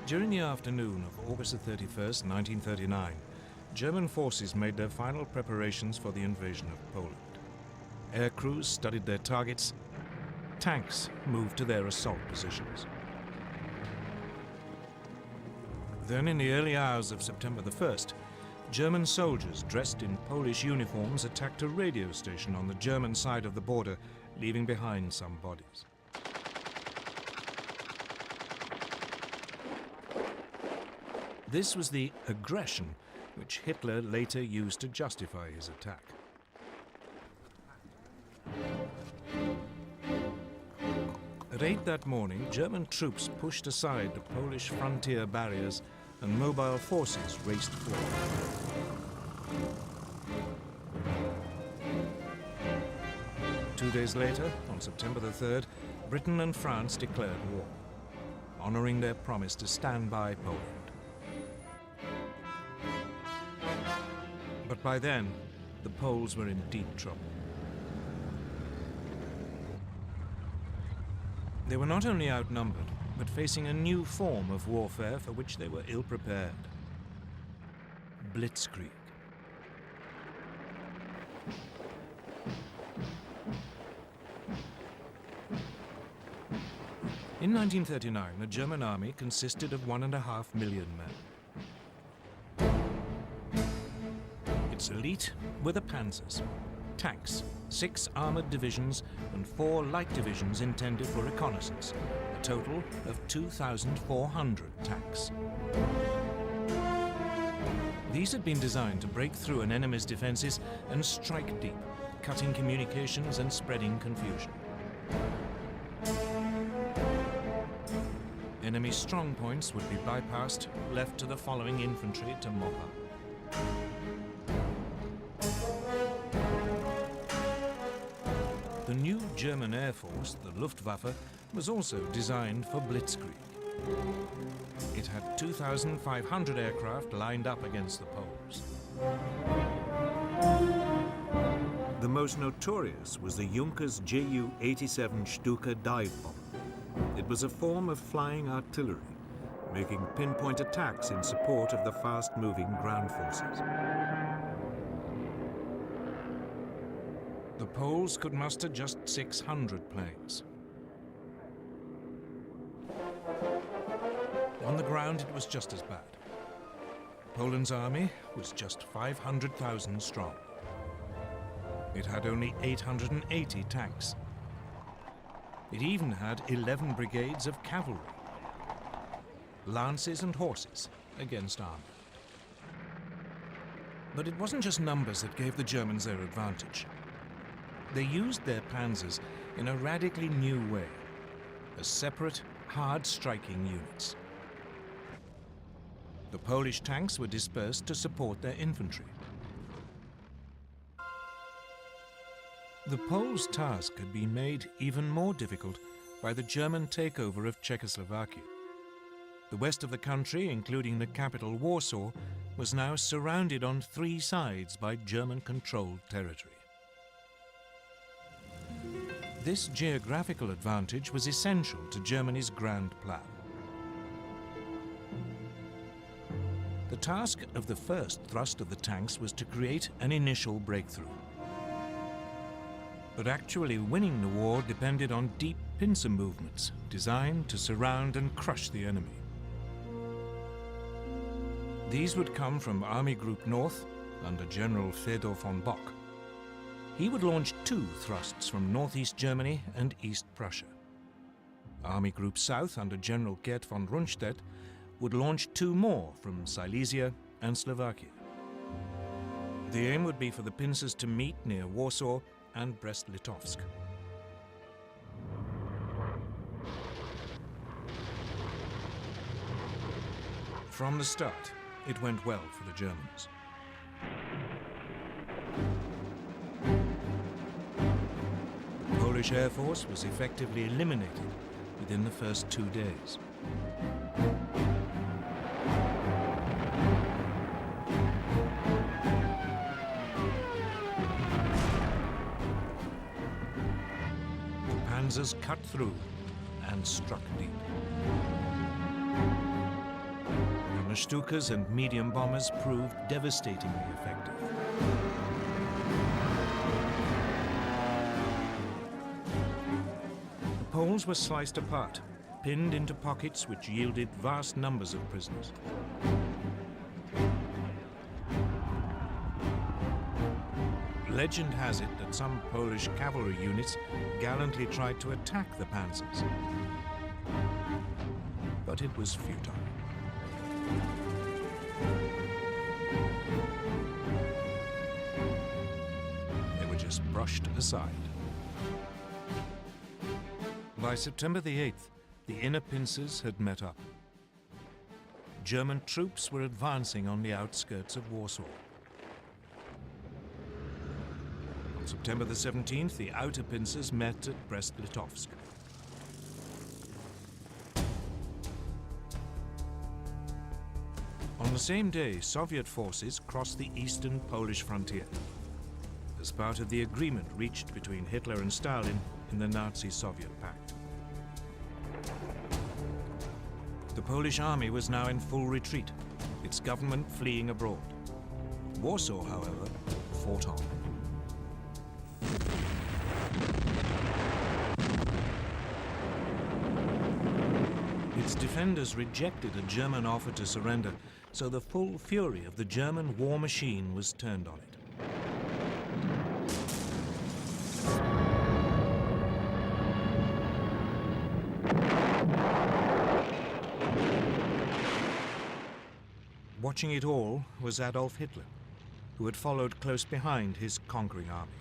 During the afternoon of August 31st, 1939, German forces made their final preparations for the invasion of Poland. Air crews studied their targets. Tanks moved to their assault positions. Then, in the early hours of September the 1st, German soldiers dressed in Polish uniforms attacked a radio station on the German side of the border, leaving behind some bodies. This was the aggression which Hitler later used to justify his attack. At 8 that morning, German troops pushed aside the Polish frontier barriers and mobile forces raced forward. 2 days later, on September the 3rd, Britain and France declared war, honoring their promise to stand by Poland. But by then, the Poles were in deep trouble. They were not only outnumbered, but facing a new form of warfare for which they were ill-prepared. Blitzkrieg. In 1939, the German army consisted of 1.5 million men. Its elite were the panzers, tanks, 6 armored divisions and 4 light divisions intended for reconnaissance, a total of 2,400 tanks. These had been designed to break through an enemy's defenses and strike deep, cutting communications and spreading confusion. Enemy strong points would be bypassed, left to the following infantry to mop up. The new German Air Force, the Luftwaffe, was also designed for Blitzkrieg. It had 2,500 aircraft lined up against the Poles. The most notorious was the Junkers Ju-87 Stuka dive bomber. It was a form of flying artillery, making pinpoint attacks in support of the fast-moving ground forces. The Poles could muster just 600 planes. On the ground, it was just as bad. Poland's army was just 500,000 strong. It had only 880 tanks. It even had 11 brigades of cavalry, lances and horses against armor. But it wasn't just numbers that gave the Germans their advantage. They used their panzers in a radically new way, as separate, hard-striking units. The Polish tanks were dispersed to support their infantry. The Poles' task had been made even more difficult by the German takeover of Czechoslovakia. The west of the country, including the capital Warsaw, was now surrounded on 3 sides by German-controlled territory. This geographical advantage was essential to Germany's grand plan. The task of the first thrust of the tanks was to create an initial breakthrough. But actually winning the war depended on deep pincer movements designed to surround and crush the enemy. These would come from Army Group North under General Fedor von Bock. He would launch 2 thrusts from northeast Germany and East Prussia. Army Group South under General Gerd von Rundstedt would launch 2 more from Silesia and Slovakia. The aim would be for the pincers to meet near Warsaw and Brest-Litovsk. From the start, it went well for the Germans. The Polish Air Force was effectively eliminated within the first 2 days. The panzers cut through and struck deep. Stukas and medium bombers proved devastatingly effective. The Poles were sliced apart, pinned into pockets which yielded vast numbers of prisoners. Legend has it that some Polish cavalry units gallantly tried to attack the panzers, but it was futile. They were just brushed aside. By September the 8th, the inner pincers had met up. German troops were advancing on the outskirts of Warsaw. On September the 17th, the outer pincers met at Brest-Litovsk. On the same day, Soviet forces crossed the eastern Polish frontier as part of the agreement reached between Hitler and Stalin in the Nazi-Soviet pact. The Polish army was now in full retreat, its government fleeing abroad. Warsaw, however, fought on. Its defenders rejected a German offer to surrender, so the full fury of the German war machine was turned on it. Watching it all was Adolf Hitler, who had followed close behind his conquering army.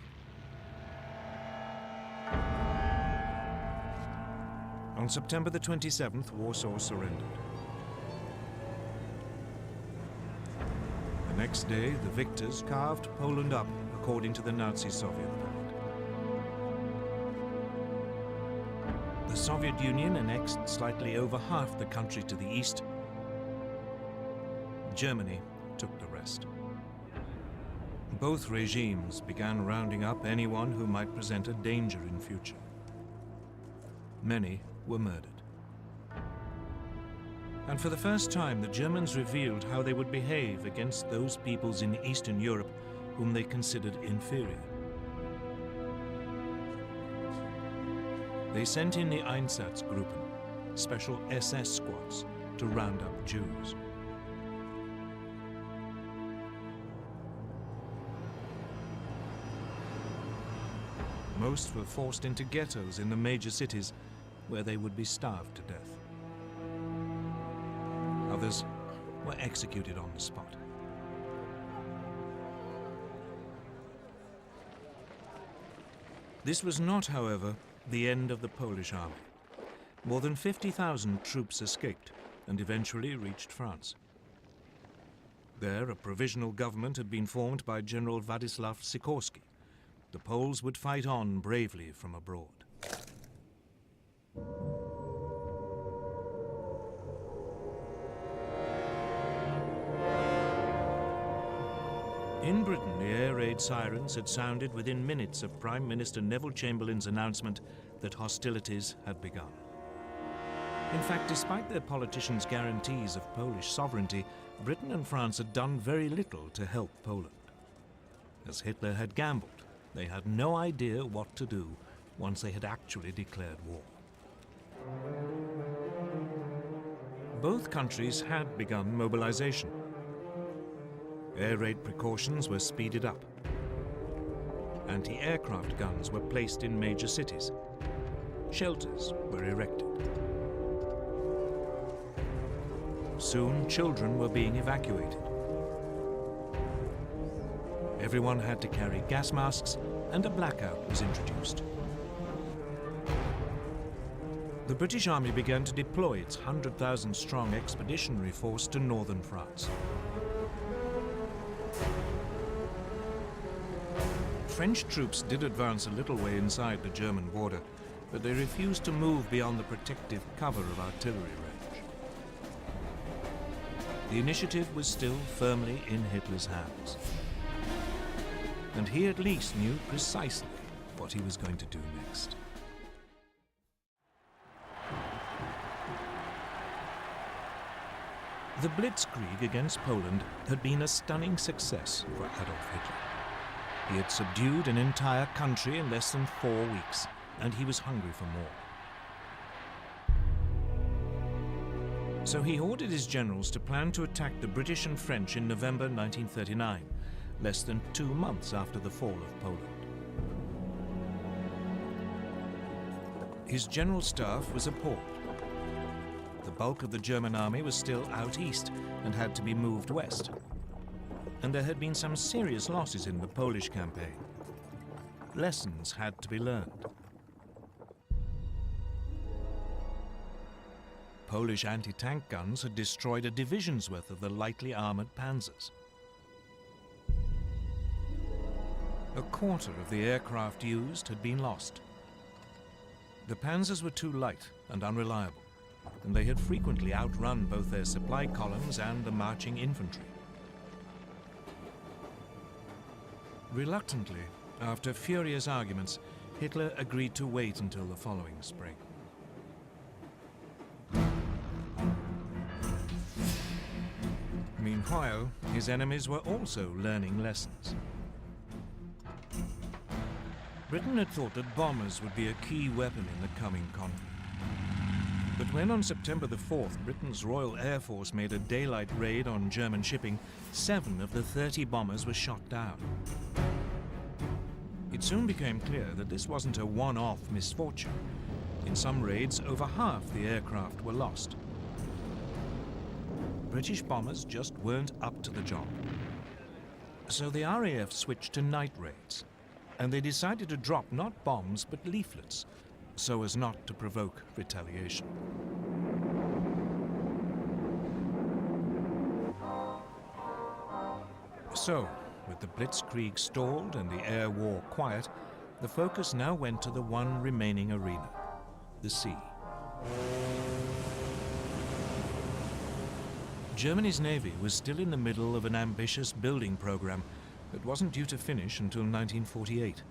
On September the 27th, Warsaw surrendered. The next day, the victors carved Poland up according to the Nazi-Soviet pact. The Soviet Union annexed slightly over half the country to the east. Germany took the rest. Both regimes began rounding up anyone who might present a danger in future. Many were murdered. And for the first time, the Germans revealed how they would behave against those peoples in Eastern Europe whom they considered inferior. They sent in the Einsatzgruppen, special SS squads, to round up Jews. Most were forced into ghettos in the major cities, where they would be starved to death. Others were executed on the spot. This was not, however, the end of the Polish army. More than 50,000 troops escaped and eventually reached France. There, a provisional government had been formed by General Władysław Sikorski. The Poles would fight on bravely from abroad. In Britain, the air raid sirens had sounded within minutes of Prime Minister Neville Chamberlain's announcement that hostilities had begun. In fact, despite their politicians' guarantees of Polish sovereignty, Britain and France had done very little to help Poland. As Hitler had gambled, they had no idea what to do once they had actually declared war. Both countries had begun mobilization. Air raid precautions were speeded up. Anti-aircraft guns were placed in major cities. Shelters were erected. Soon, children were being evacuated. Everyone had to carry gas masks, and a blackout was introduced. The British Army began to deploy its 100,000-strong expeditionary force to northern France. French troops did advance a little way inside the German border, but they refused to move beyond the protective cover of artillery range. The initiative was still firmly in Hitler's hands. And he at least knew precisely what he was going to do next. The Blitzkrieg against Poland had been a stunning success for Adolf Hitler. He had subdued an entire country in less than 4 weeks, and he was hungry for more. So he ordered his generals to plan to attack the British and French in November 1939, less than 2 months after the fall of Poland. His general staff was appalled. The bulk of the German army was still out east and had to be moved west. And there had been some serious losses in the Polish campaign. Lessons had to be learned. Polish anti-tank guns had destroyed a division's worth of the lightly armored panzers. A quarter of the aircraft used had been lost. The panzers were too light and unreliable, and they had frequently outrun both their supply columns and the marching infantry. Reluctantly, after furious arguments, Hitler agreed to wait until the following spring. Meanwhile, his enemies were also learning lessons. Britain had thought that bombers would be a key weapon in the coming conflict. But when on September the 4th, Britain's Royal Air Force made a daylight raid on German shipping, 7 of the 30 bombers were shot down. It soon became clear that this wasn't a one-off misfortune. In some raids, over half the aircraft were lost. British bombers just weren't up to the job. So the RAF switched to night raids, and they decided to drop not bombs but leaflets, so as not to provoke retaliation. So, with the Blitzkrieg stalled and the air war quiet, the focus now went to the one remaining arena, the sea. Germany's navy was still in the middle of an ambitious building program that wasn't due to finish until 1948.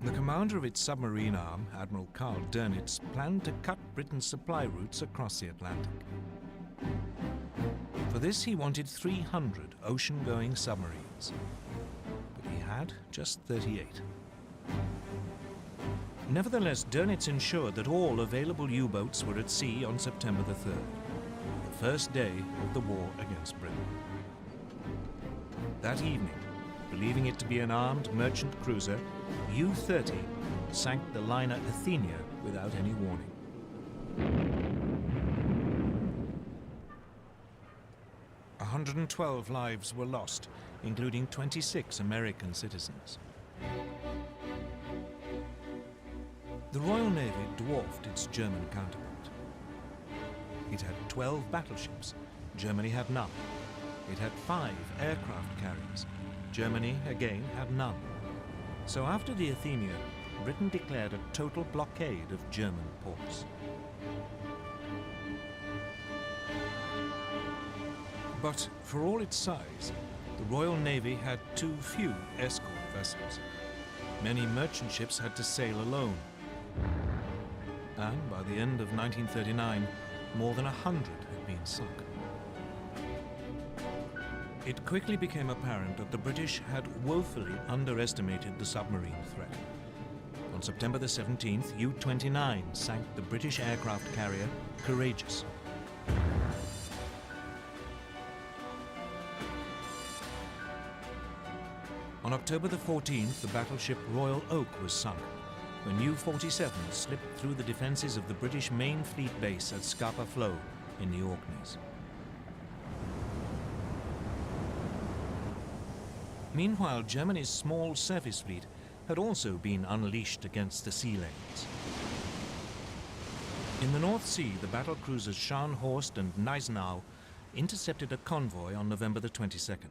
The commander of its submarine arm, Admiral Karl Dönitz, planned to cut Britain's supply routes across the Atlantic. For this, he wanted 300 ocean-going submarines, but he had just 38. Nevertheless, Dönitz ensured that all available U-boats were at sea on September the 3rd, the first day of the war against Britain. That evening, believing it to be an armed merchant cruiser, U-30 sank the liner Athenia without any warning. A 112 lives were lost, including 26 American citizens. The Royal Navy dwarfed its German counterpart. It had 12 battleships. Germany had none. It had 5 aircraft carriers. Germany, again, had none. So after the Athenia, Britain declared a total blockade of German ports. But for all its size, the Royal Navy had too few escort vessels. Many merchant ships had to sail alone. And by the end of 1939, more than 100 had been sunk. It quickly became apparent that the British had woefully underestimated the submarine threat. On September the 17th, U-29 sank the British aircraft carrier Courageous. On October the 14th, the battleship Royal Oak was sunk when U-47 slipped through the defences of the British main fleet base at Scapa Flow in the Orkneys. Meanwhile, Germany's small surface fleet had also been unleashed against the sea lanes. In the North Sea, the battle cruisers Scharnhorst and Gneisenau intercepted a convoy on November the 22nd.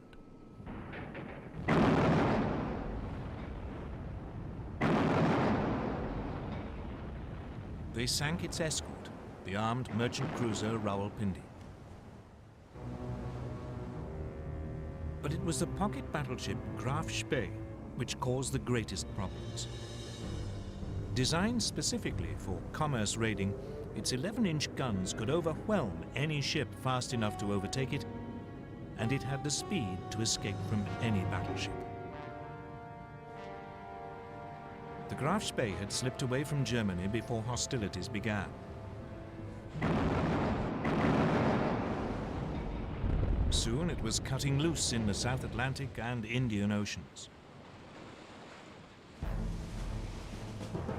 They sank its escort, the armed merchant cruiser Rawalpindi. But it was the pocket battleship Graf Spee which caused the greatest problems. Designed specifically for commerce raiding, Its 11-inch guns could overwhelm any ship fast enough to overtake it, and it had the speed to escape from any battleship. The Graf Spee had slipped away from Germany before hostilities began. Soon it was cutting loose in the South Atlantic and Indian Oceans.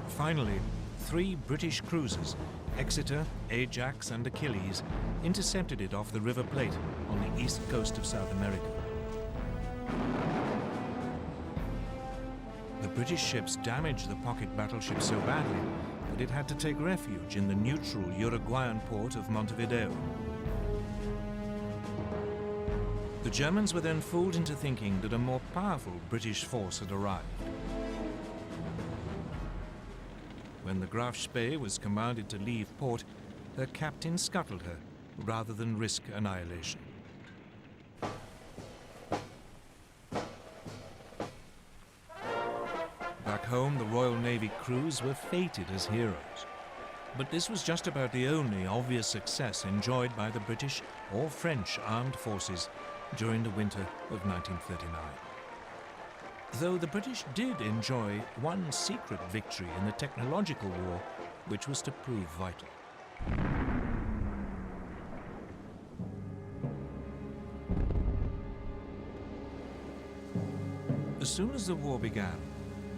Finally, 3 British cruisers, Exeter, Ajax and Achilles, intercepted it off the River Plate on the east coast of South America. The British ships damaged the pocket battleship so badly that it had to take refuge in the neutral Uruguayan port of Montevideo. The Germans were then fooled into thinking that a more powerful British force had arrived. When the Graf Spee was commanded to leave port, her captain scuttled her rather than risk annihilation. Back home, the Royal Navy crews were feted as heroes. But this was just about the only obvious success enjoyed by the British or French armed forces during the winter of 1939. Though the British did enjoy one secret victory in the technological war, which was to prove vital. As soon as the war began,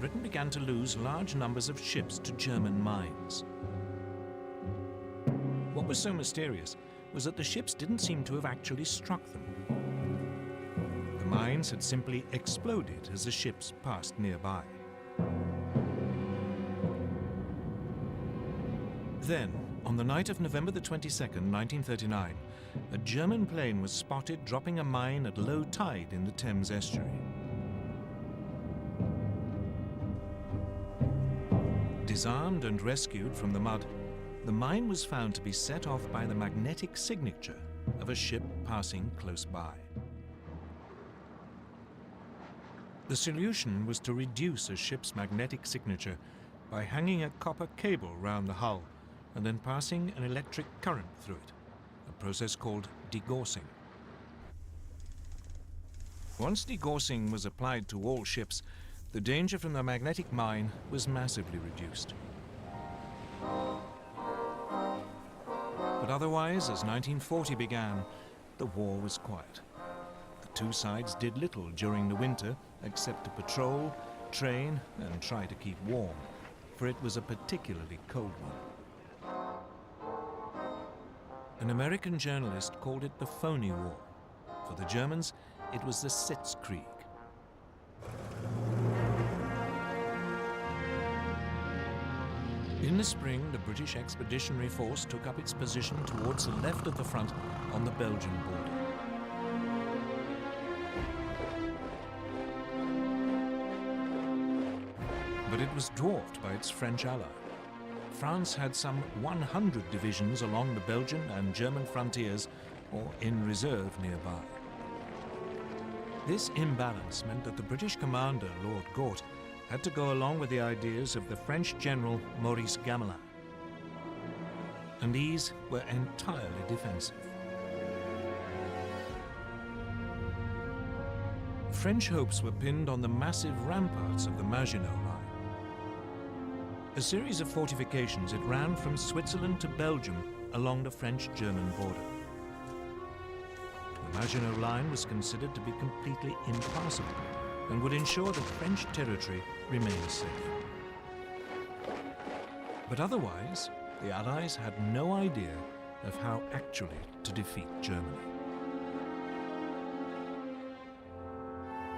Britain began to lose large numbers of ships to German mines. What was so mysterious was that the ships didn't seem to have actually struck them. The mines had simply exploded as the ships passed nearby. Then, on the night of November the 22nd, 1939, a German plane was spotted dropping a mine at low tide in the Thames estuary. Disarmed and rescued from the mud, the mine was found to be set off by the magnetic signature of a ship passing close by. The solution was to reduce a ship's magnetic signature by hanging a copper cable round the hull and then passing an electric current through it, a process called degaussing. Once degaussing was applied to all ships, the danger from the magnetic mine was massively reduced. But otherwise, as 1940 began, the war was quiet. The two sides did little during the winter except to patrol, train, and try to keep warm, for it was a particularly cold one. An American journalist called it the phony war. For the Germans, it was the Blitzkrieg. In the spring, the British Expeditionary Force took up its position towards the left of the front on the Belgian border. But it was dwarfed by its French ally. France had some 100 divisions along the Belgian and German frontiers or in reserve nearby. This imbalance meant that the British commander, Lord Gort, had to go along with the ideas of the French general Maurice Gamelin. And these were entirely defensive. French hopes were pinned on the massive ramparts of the Maginot Line. A series of fortifications, it ran from Switzerland to Belgium along the French-German border. The Maginot Line was considered to be completely impassable and would ensure that French territory remained safe. But otherwise, the Allies had no idea of how actually to defeat Germany.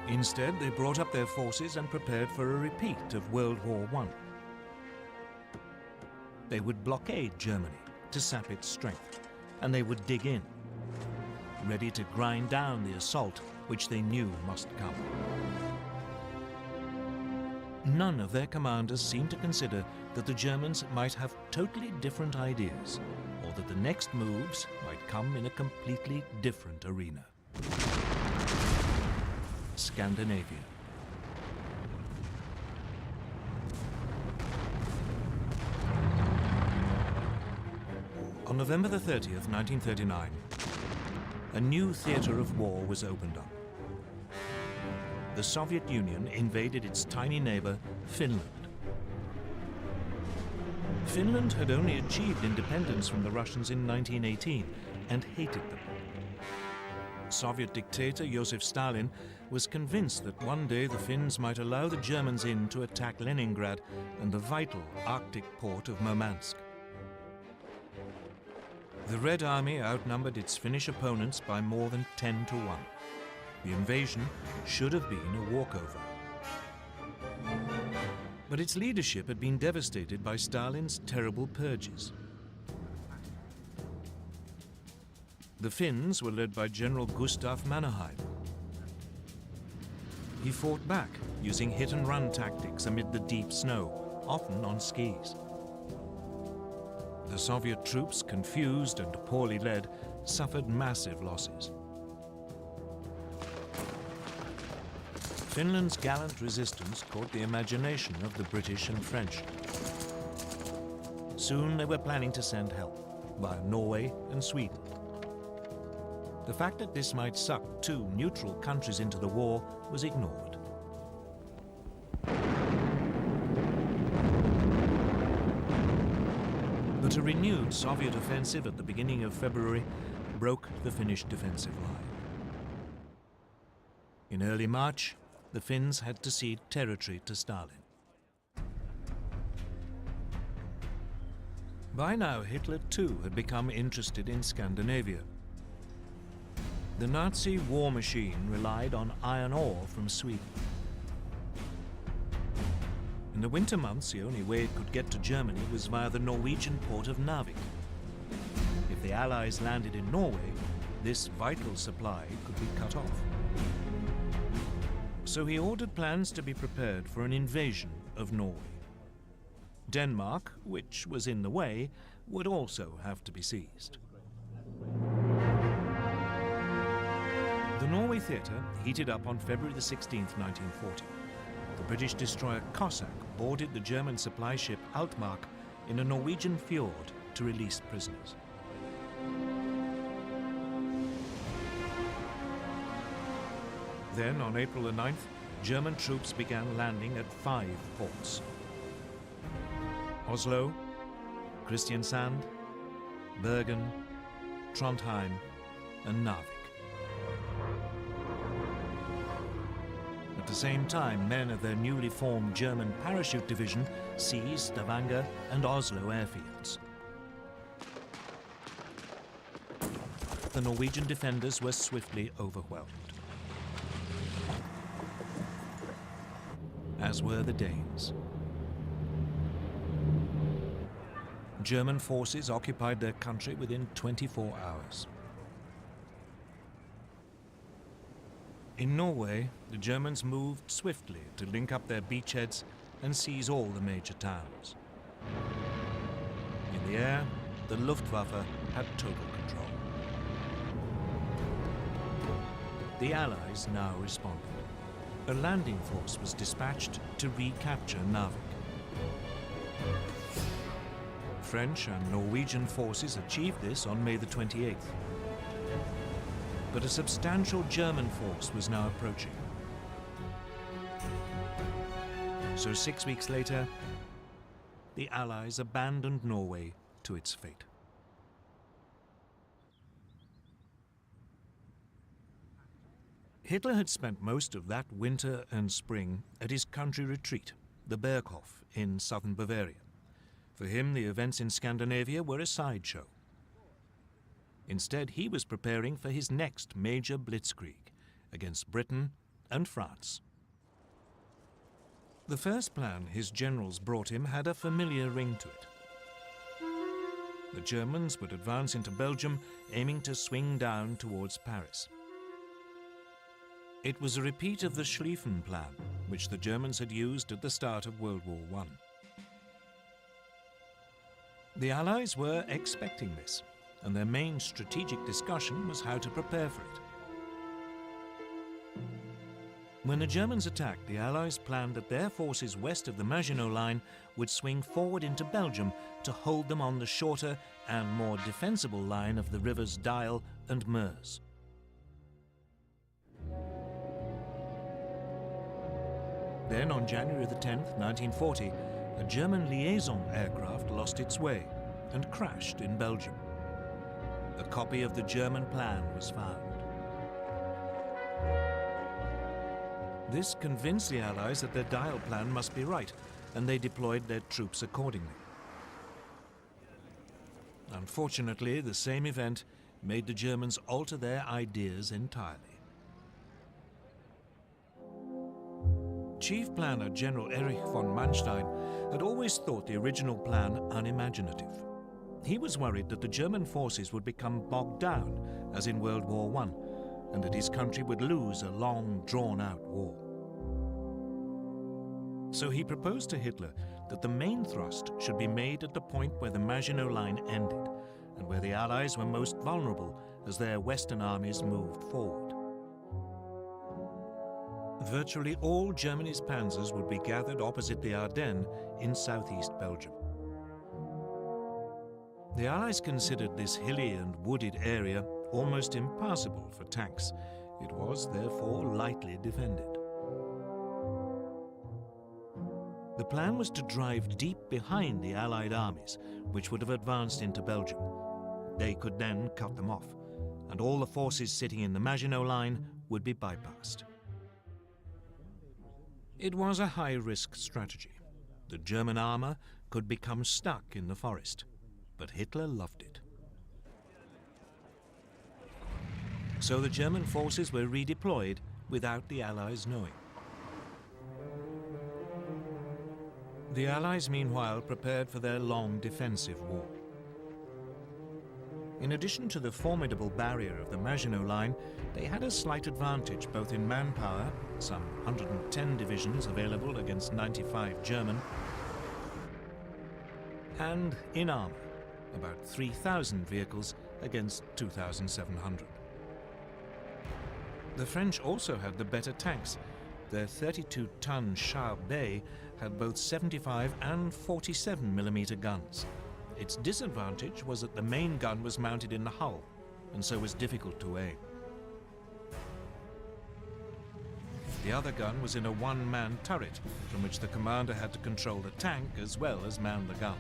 Instead, they brought up their forces and prepared for a repeat of World War I. They would blockade Germany to sap its strength, and they would dig in, ready to grind down the assault which they knew must come. None of their commanders seemed to consider that the Germans might have totally different ideas, or that the next moves might come in a completely different arena. Scandinavia. On November the 30th, 1939, a new theater of war was opened up. The Soviet Union invaded its tiny neighbor, Finland. Finland had only achieved independence from the Russians in 1918 and hated them. Soviet dictator Joseph Stalin was convinced that one day the Finns might allow the Germans in to attack Leningrad and the vital Arctic port of Murmansk. The Red Army outnumbered its Finnish opponents by more than 10 to 1. The invasion should have been a walkover. But its leadership had been devastated by Stalin's terrible purges. The Finns were led by General Gustav Mannerheim. He fought back using hit-and-run tactics amid the deep snow, often on skis. The Soviet troops, confused and poorly led, suffered massive losses. Finland's gallant resistance caught the imagination of the British and French. Soon they were planning to send help via Norway and Sweden. The fact that this might suck two neutral countries into the war was ignored. But a renewed Soviet offensive at the beginning of February broke the Finnish defensive line. In early March, the Finns had to cede territory to Stalin. By now, Hitler too had become interested in Scandinavia. The Nazi war machine relied on iron ore from Sweden. In the winter months, the only way it could get to Germany was via the Norwegian port of Narvik. If the Allies landed in Norway, this vital supply could be cut off. So he ordered plans to be prepared for an invasion of Norway. Denmark, which was in the way, would also have to be seized. The Norway theatre heated up on February the 16th, 1940. The British destroyer Cossack boarded the German supply ship Altmark in a Norwegian fjord to release prisoners. Then, on April the 9th, German troops began landing at 5 ports: Oslo, Kristiansand, Bergen, Trondheim, and Narvik. At the same time, men of their newly formed German parachute division seized Stavanger and Oslo airfields. The Norwegian defenders were swiftly overwhelmed, as were the Danes. German forces occupied their country within 24 hours. In Norway, the Germans moved swiftly to link up their beachheads and seize all the major towns. In the air, the Luftwaffe had total control. The Allies now responded. A landing force was dispatched to recapture Narvik. French and Norwegian forces achieved this on May the 28th. But a substantial German force was now approaching. So 6 weeks later, the Allies abandoned Norway to its fate. Hitler had spent most of that winter and spring at his country retreat, the Berghof in southern Bavaria. For him, the events in Scandinavia were a sideshow. Instead, he was preparing for his next major Blitzkrieg against Britain and France. The first plan his generals brought him had a familiar ring to it. The Germans would advance into Belgium, aiming to swing down towards Paris. It was a repeat of the Schlieffen Plan, which the Germans had used at the start of World War I. The Allies were expecting this, and their main strategic discussion was how to prepare for it. When the Germans attacked, the Allies planned that their forces west of the Maginot Line would swing forward into Belgium to hold them on the shorter and more defensible line of the rivers Dyle and Meuse. Then, on January the 10th, 1940, a German liaison aircraft lost its way and crashed in Belgium. A copy of the German plan was found. This convinced the Allies that their Dyle plan must be right, and they deployed their troops accordingly. Unfortunately, the same event made the Germans alter their ideas entirely. Chief planner General Erich von Manstein had always thought the original plan unimaginative. He was worried that the German forces would become bogged down, as in World War I, and that his country would lose a long, drawn-out war. So he proposed to Hitler that the main thrust should be made at the point where the Maginot Line ended, and where the Allies were most vulnerable as their Western armies moved forward. Virtually all Germany's panzers would be gathered opposite the Ardennes in southeast Belgium. The Allies considered this hilly and wooded area almost impassable for tanks. It was, therefore, lightly defended. The plan was to drive deep behind the Allied armies, which would have advanced into Belgium. They could then cut them off, and all the forces sitting in the Maginot Line would be bypassed. It was a high-risk strategy. The German armor could become stuck in the forest, but Hitler loved it. So the German forces were redeployed without the Allies knowing. The Allies, meanwhile, prepared for their long defensive war. In addition to the formidable barrier of the Maginot Line, they had a slight advantage both in manpower, some 110 divisions available against 95 German, and in armor, about 3,000 vehicles against 2,700. The French also had the better tanks. Their 32-ton Char Bay had both 75 and 47mm guns. Its disadvantage was that the main gun was mounted in the hull, and so was difficult to aim. The other gun was in a one-man turret, from which the commander had to control the tank as well as man the gun.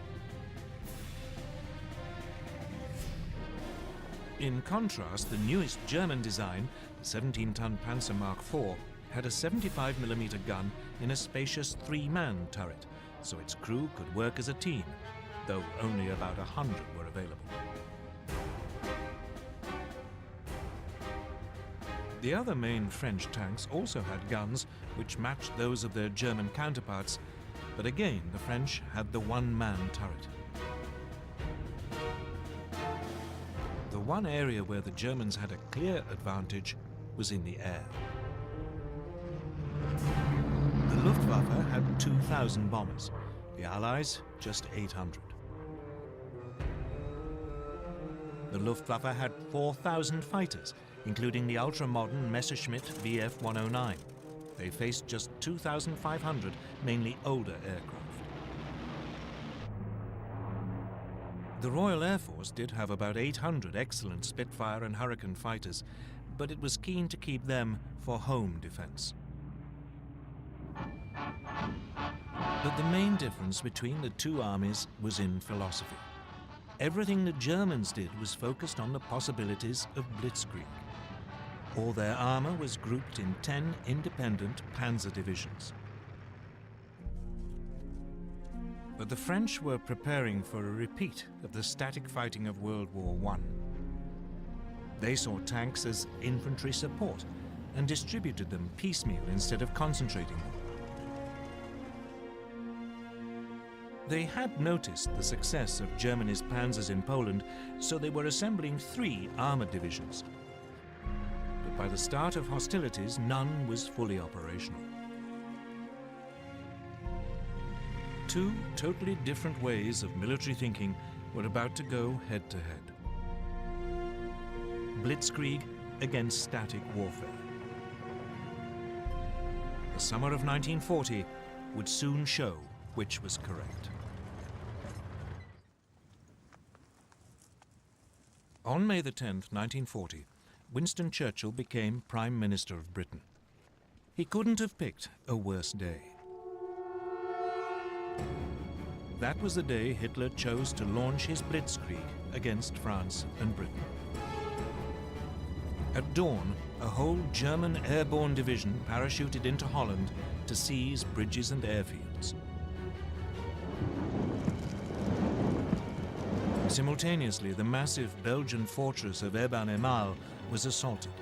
In contrast, the newest German design, the 17-ton Panzer Mark IV, had a 75mm gun in a spacious three-man turret, so its crew could work as a team, though only about 100 were available. The other main French tanks also had guns which matched those of their German counterparts, but again the French had the one-man turret. The one area where the Germans had a clear advantage was in the air. The Luftwaffe had 2,000 bombers, the Allies just 800. The Luftwaffe had 4,000 fighters, including the ultra-modern Messerschmitt Bf 109. They faced just 2,500, mainly older aircraft. The Royal Air Force did have about 800 excellent Spitfire and Hurricane fighters, but it was keen to keep them for home defense. But the main difference between the two armies was in philosophy. Everything the Germans did was focused on the possibilities of Blitzkrieg. All their armor was grouped in 10 independent panzer divisions. But the French were preparing for a repeat of the static fighting of World War I. They saw tanks as infantry support and distributed them piecemeal instead of concentrating them. They had noticed the success of Germany's panzers in Poland, so they were assembling 3 armored divisions. But by the start of hostilities, none was fully operational. 2 totally different ways of military thinking were about to go head-to-head. Blitzkrieg against static warfare. The summer of 1940 would soon show which was correct. On May the 10th, 1940, Winston Churchill became Prime Minister of Britain. He couldn't have picked a worse day. That was the day Hitler chose to launch his Blitzkrieg against France and Britain. At dawn, a whole German airborne division parachuted into Holland to seize bridges and airfields. Simultaneously, the massive Belgian fortress of Eben-Emael was assaulted.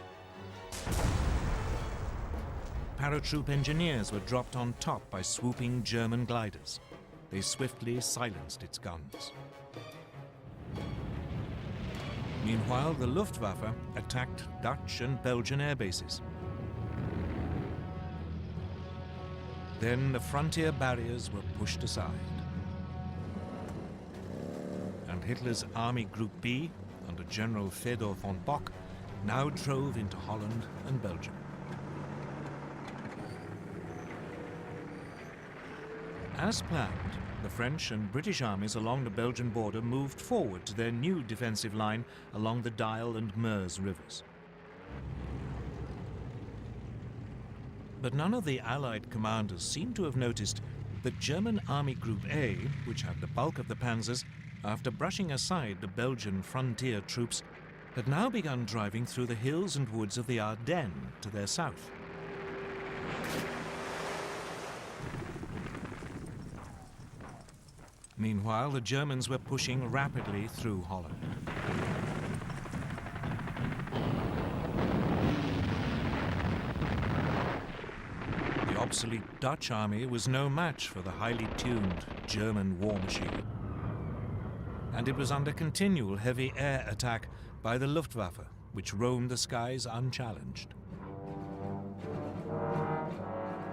Paratroop engineers were dropped on top by swooping German gliders. They swiftly silenced its guns. Meanwhile, the Luftwaffe attacked Dutch and Belgian air bases. Then the frontier barriers were pushed aside. And Hitler's Army Group B, under General Fedor von Bock, now drove into Holland and Belgium. As planned, the French and British armies along the Belgian border moved forward to their new defensive line along the Dyle and Meuse rivers. But none of the Allied commanders seemed to have noticed that German Army Group A, which had the bulk of the panzers, after brushing aside the Belgian frontier troops, had now begun driving through the hills and woods of the Ardennes to their south. Meanwhile, the Germans were pushing rapidly through Holland. The obsolete Dutch army was no match for the highly tuned German war machine. And it was under continual heavy air attack by the Luftwaffe, which roamed the skies unchallenged.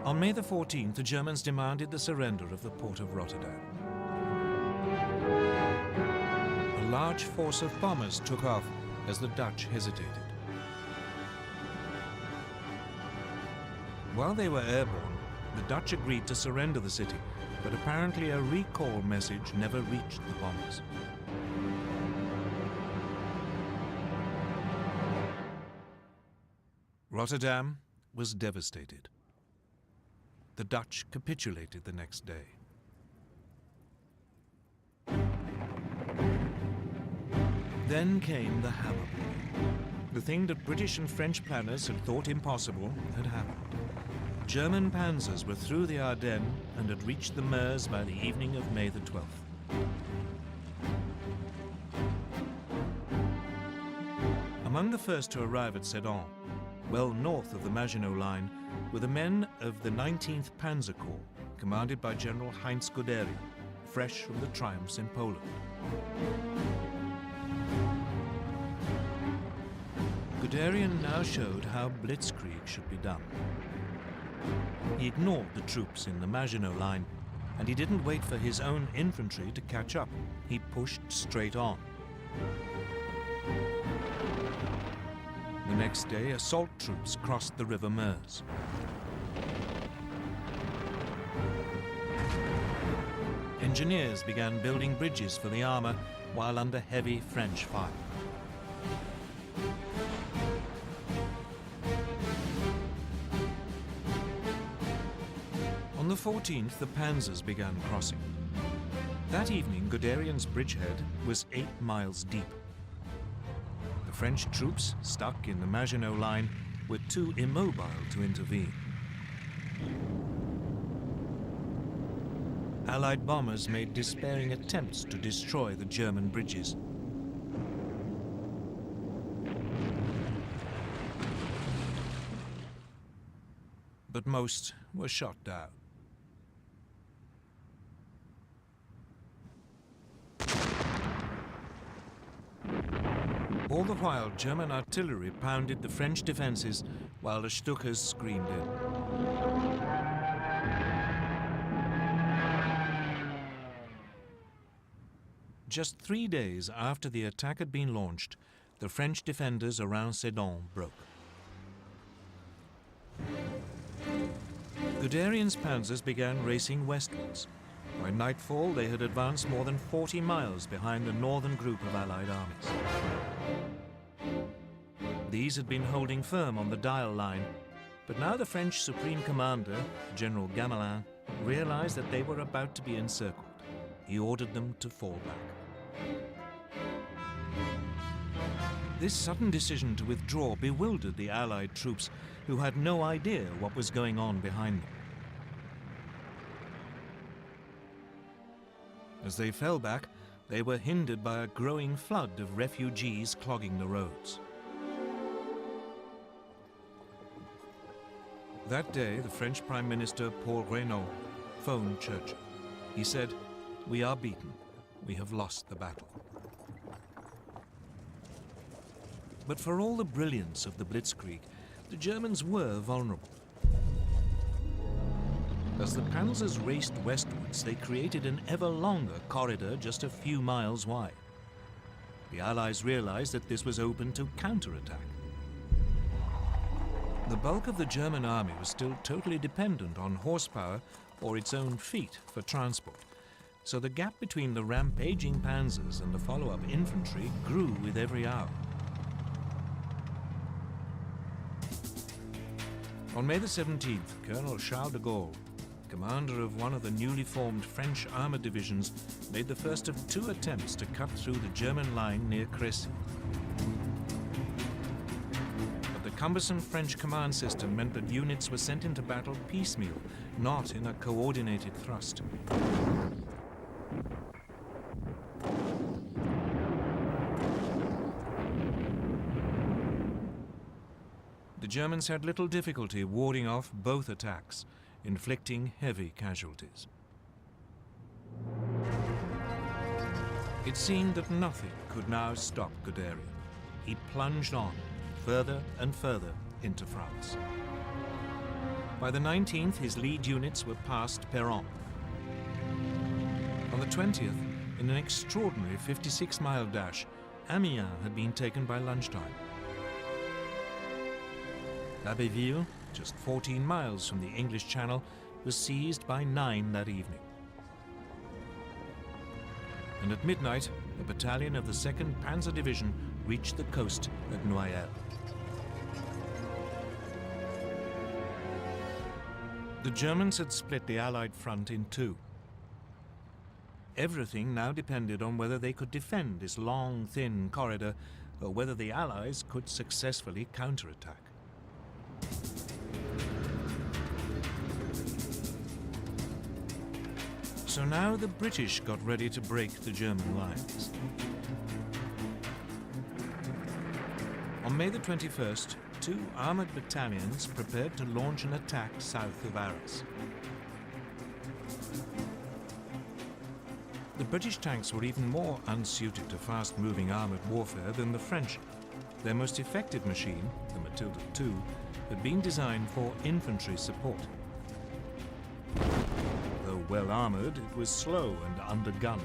On May the 14th, the Germans demanded the surrender of the port of Rotterdam. A large force of bombers took off as the Dutch hesitated. While they were airborne, the Dutch agreed to surrender the city, but apparently a recall message never reached the bombers. Rotterdam was devastated. The Dutch capitulated the next day. Then came the hammer blow. The thing that British and French planners had thought impossible had happened. German panzers were through the Ardennes and had reached the Meuse by the evening of May the 12th. Among the first to arrive at Sedan, well north of the Maginot Line, were the men of the 19th Panzer Corps, commanded by General Heinz Guderian, fresh from the triumphs in Poland. Guderian now showed how Blitzkrieg should be done. He ignored the troops in the Maginot Line, and he didn't wait for his own infantry to catch up. He pushed straight on. The next day, assault troops crossed the River Meuse. Engineers began building bridges for the armor while under heavy French fire. On the 14th, the panzers began crossing. That evening, Guderian's bridgehead was 8 miles deep. The French troops, stuck in the Maginot Line, were too immobile to intervene. Allied bombers made despairing attempts to destroy the German bridges. But most were shot down. All the while, German artillery pounded the French defenses while the Stukas screamed in. Just 3 days after the attack had been launched, the French defenders around Sedan broke. Guderian's panzers began racing westwards. By nightfall, they had advanced more than 40 miles behind the northern group of Allied armies. These had been holding firm on the Dial line, but now the French Supreme Commander, General Gamelin, realized that they were about to be encircled. He ordered them to fall back. This sudden decision to withdraw bewildered the Allied troops, who had no idea what was going on behind them. As they fell back, they were hindered by a growing flood of refugees clogging the roads. That day, the French Prime Minister Paul Reynaud phoned Churchill. He said, "We are beaten. We have lost the battle." But for all the brilliance of the Blitzkrieg, the Germans were vulnerable. As the panzers raced westwards, they created an ever longer corridor just a few miles wide. The Allies realized that this was open to counterattack. The bulk of the German army was still totally dependent on horsepower or its own feet for transport, so the gap between the rampaging panzers and the follow-up infantry grew with every hour. On May the 17th, Colonel Charles de Gaulle, commander of one of the newly formed French armored divisions, made the first of 2 attempts to cut through the German line near Crécy. But the cumbersome French command system meant that units were sent into battle piecemeal, not in a coordinated thrust. The Germans had little difficulty warding off both attacks, inflicting heavy casualties. It seemed that nothing could now stop Guderian. He plunged on, further and further into France. By the 19th, his lead units were past Péronne. On the 20th, in an extraordinary 56-mile dash, Amiens had been taken by lunchtime. L'Abbeville, just 14 miles from the English Channel, was seized by 9 that evening. And at midnight, a battalion of the 2nd Panzer Division reached the coast at Noyelles. The Germans had split the Allied front in 2. Everything now depended on whether they could defend this long, thin corridor, or whether the Allies could successfully counterattack. So now the British got ready to break the German lines. On May the 21st, 2 armoured battalions prepared to launch an attack south of Arras. The British tanks were even more unsuited to fast-moving armoured warfare than the French. Their most effective machine, the Matilda II, had been designed for infantry support. Though well armoured, it was slow and undergunned.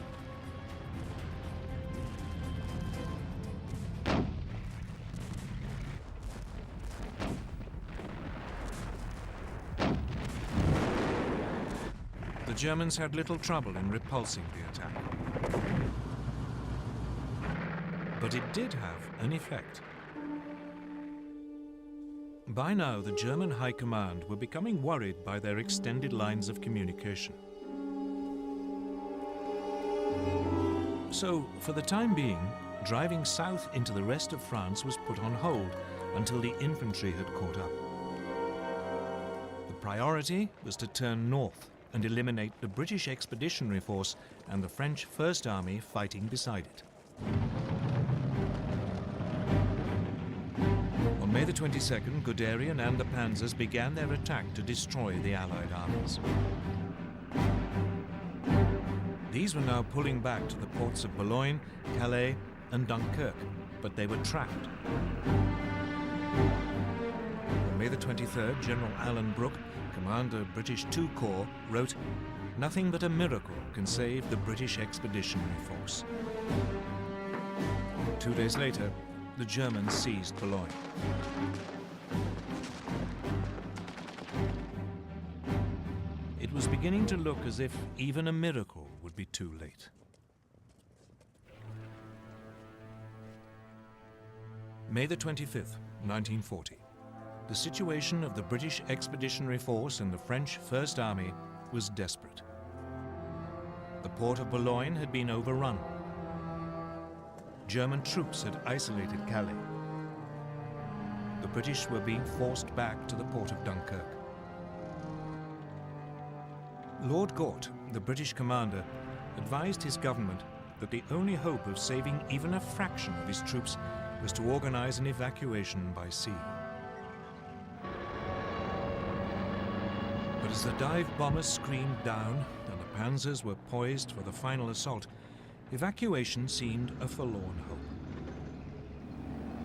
The Germans had little trouble in repulsing the attack. But it did have an effect. By now, the German High Command were becoming worried by their extended lines of communication. So, for the time being, driving south into the rest of France was put on hold until the infantry had caught up. The priority was to turn north and eliminate the British Expeditionary Force and the French First Army fighting beside it. On May the 22nd, Guderian and the panzers began their attack to destroy the Allied armies. These were now pulling back to the ports of Boulogne, Calais, and Dunkirk, but they were trapped. On May the 23rd, General Alan Brooke, commander of British II Corps, wrote, "Nothing but a miracle can save the British Expeditionary Force." 2 days later, the Germans seized Boulogne. it was beginning to look as if even a miracle would be too late. May the 25th, 1940. The situation of the British Expeditionary Force and the French First Army was desperate. The port of Boulogne had been overrun. German troops had isolated Calais. The British were being forced back to the port of Dunkirk. Lord Gort, the British commander, advised his government that the only hope of saving even a fraction of his troops was to organize an evacuation by sea. But as the dive bombers screamed down and the panzers were poised for the final assault, evacuation seemed a forlorn hope.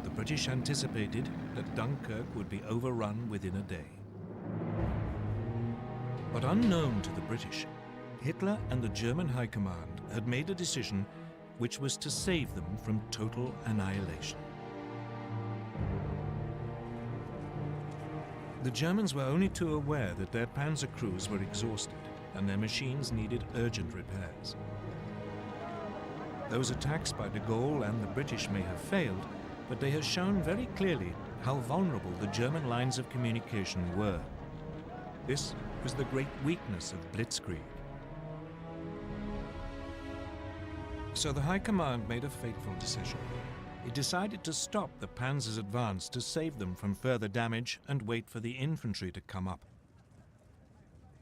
The British anticipated that Dunkirk would be overrun within a day. But unknown to the British, Hitler and the German High Command had made a decision which was to save them from total annihilation. The Germans were only too aware that their panzer crews were exhausted and their machines needed urgent repairs. Those attacks by de Gaulle and the British may have failed, but they have shown very clearly how vulnerable the German lines of communication were. This was the great weakness of Blitzkrieg. So the High Command made a fateful decision. It decided to stop the panzers' advance to save them from further damage and wait for the infantry to come up.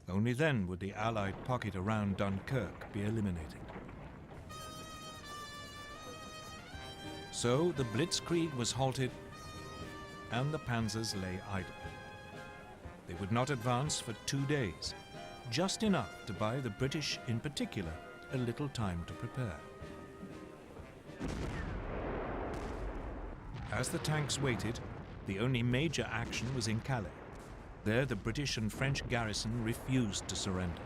Only then would the Allied pocket around Dunkirk be eliminated. So the Blitzkrieg was halted and the panzers lay idle. They would not advance for 2 days, just enough to buy the British in particular a little time to prepare. As the tanks waited, the only major action was in Calais. There the British and French garrison refused to surrender.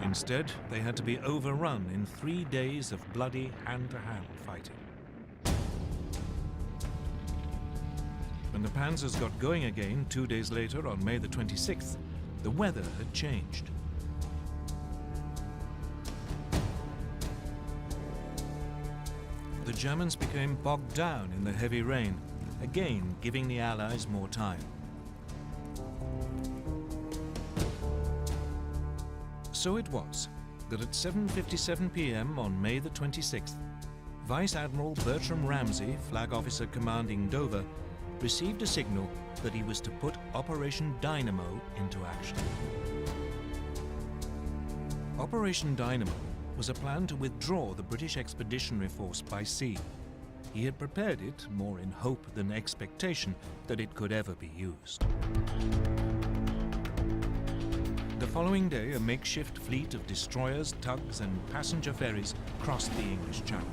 Instead, they had to be overrun in 3 days of bloody hand-to-hand fighting. When the panzers got going again 2 days later on May the 26th, the weather had changed. The Germans became bogged down in the heavy rain, again giving the Allies more time. So it was that at 7:57 p.m. on May the 26th, Vice Admiral Bertram Ramsay, flag officer commanding Dover, received a signal that he was to put Operation Dynamo into action. Operation Dynamo was a plan to withdraw the British Expeditionary Force by sea. He had prepared it more in hope than expectation that it could ever be used. The following day, a makeshift fleet of destroyers, tugs, and passenger ferries crossed the English Channel.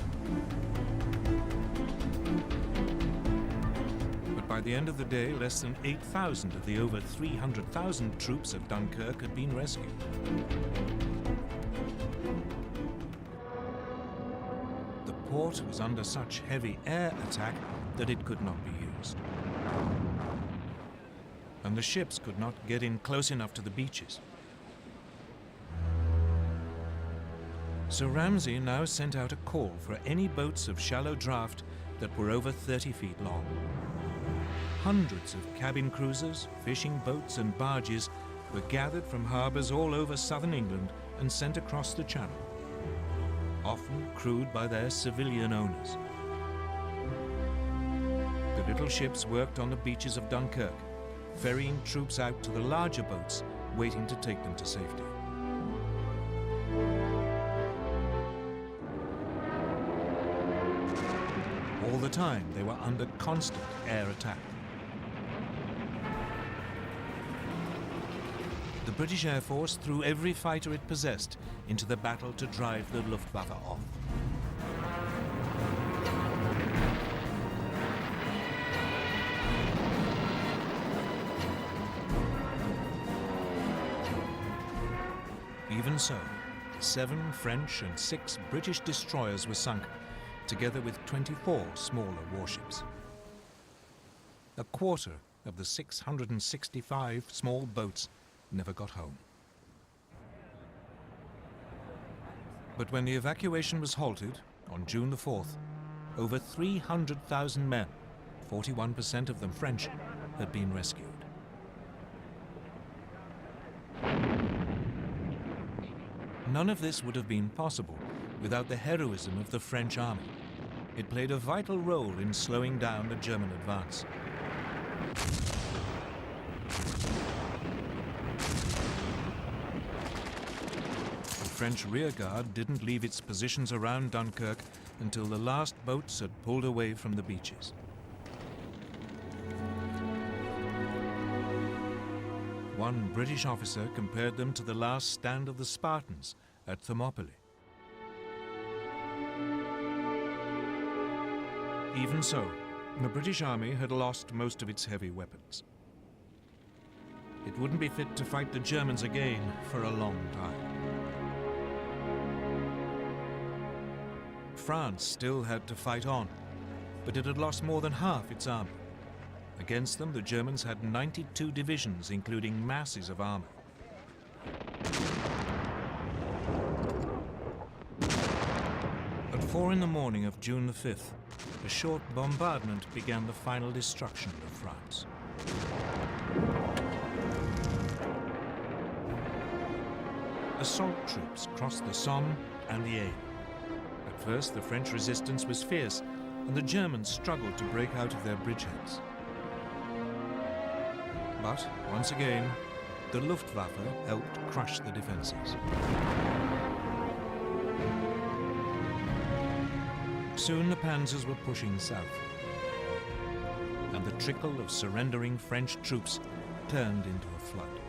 But by the end of the day, less than 8,000 of the over 300,000 troops at Dunkirk had been rescued. The port was under such heavy air attack that it could not be used. And the ships could not get in close enough to the beaches. So Ramsay now sent out a call for any boats of shallow draft that were over 30 feet long. Hundreds of cabin cruisers, fishing boats and barges were gathered from harbours all over southern England and sent across the Channel, often crewed by their civilian owners. The little ships worked on the beaches of Dunkirk, ferrying troops out to the larger boats, waiting to take them to safety. All the time, they were under constant air attack. The British Air Force threw every fighter it possessed into the battle to drive the Luftwaffe off. Even so, 7 French and 6 British destroyers were sunk, together with 24 smaller warships. A quarter of the 665 small boats never got home. But when the evacuation was halted on June the 4th, over 300,000 men, 41% of them French, had been rescued. None of this would have been possible without the heroism of the French army. It played a vital role in slowing down the German advance. The French rearguard didn't leave its positions around Dunkirk until the last boats had pulled away from the beaches. One British officer compared them to the last stand of the Spartans at Thermopylae. Even so, the British army had lost most of its heavy weapons. It wouldn't be fit to fight the Germans again for a long time. France still had to fight on, but it had lost more than half its army. Against them, the Germans had 92 divisions, including masses of armor. At 4 in the morning of June the 5th, a short bombardment began the final destruction of France. Assault troops crossed the Somme and the Aisne. At first, the French resistance was fierce, and the Germans struggled to break out of their bridgeheads. But, once again, the Luftwaffe helped crush the defenses. Soon the panzers were pushing south, and the trickle of surrendering French troops turned into a flood.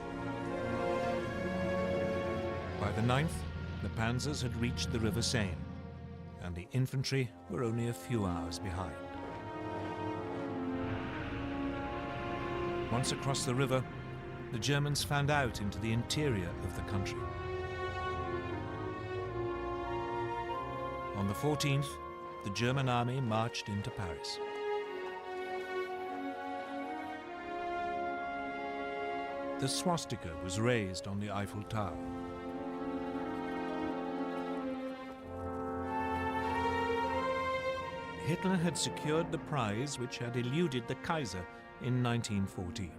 By the 9th, the panzers had reached the River Seine, and the infantry were only a few hours behind. Once across the river, the Germans fanned out into the interior of the country. On the 14th, the German army marched into Paris. The swastika was raised on the Eiffel Tower. Hitler had secured the prize which had eluded the Kaiser in 1914.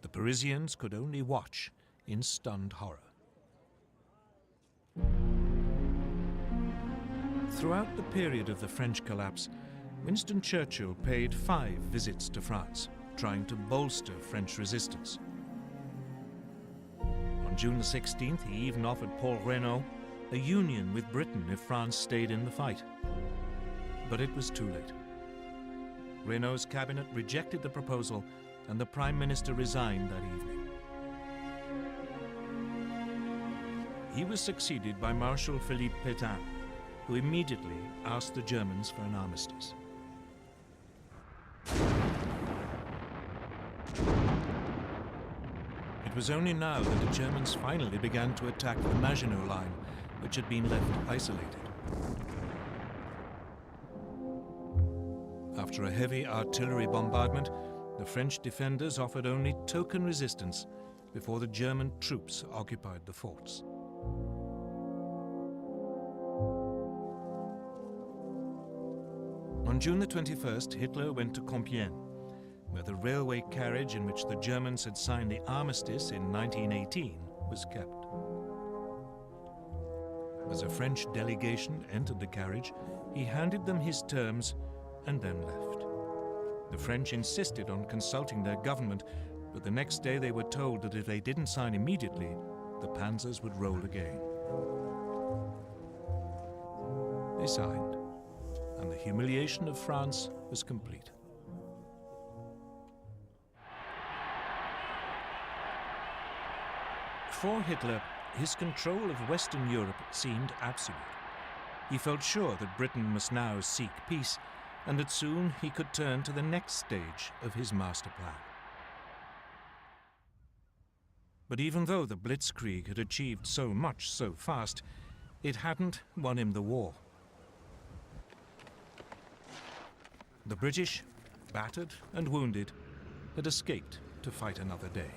The Parisians could only watch in stunned horror. Throughout the period of the French collapse, Winston Churchill paid 5 visits to France, trying to bolster French resistance. On June the 16th, he even offered Paul Reynaud a union with Britain if France stayed in the fight. But it was too late. Reynaud's cabinet rejected the proposal, and the Prime Minister resigned that evening. He was succeeded by Marshal Philippe Pétain, who immediately asked the Germans for an armistice. It was only now that the Germans finally began to attack the Maginot Line, which had been left isolated. After a heavy artillery bombardment, the French defenders offered only token resistance before the German troops occupied the forts. On June the 21st, Hitler went to Compiègne, where the railway carriage in which the Germans had signed the armistice in 1918 was kept. As a French delegation entered the carriage, he handed them his terms and then left. The French insisted on consulting their government, but the next day they were told that if they didn't sign immediately, the panzers would roll again. They signed, and the humiliation of France was complete. For Hitler, his control of Western Europe seemed absolute. He felt sure that Britain must now seek peace, and that soon he could turn to the next stage of his master plan. But even though the Blitzkrieg had achieved so much so fast, it hadn't won him the war. The British, battered and wounded, had escaped to fight another day.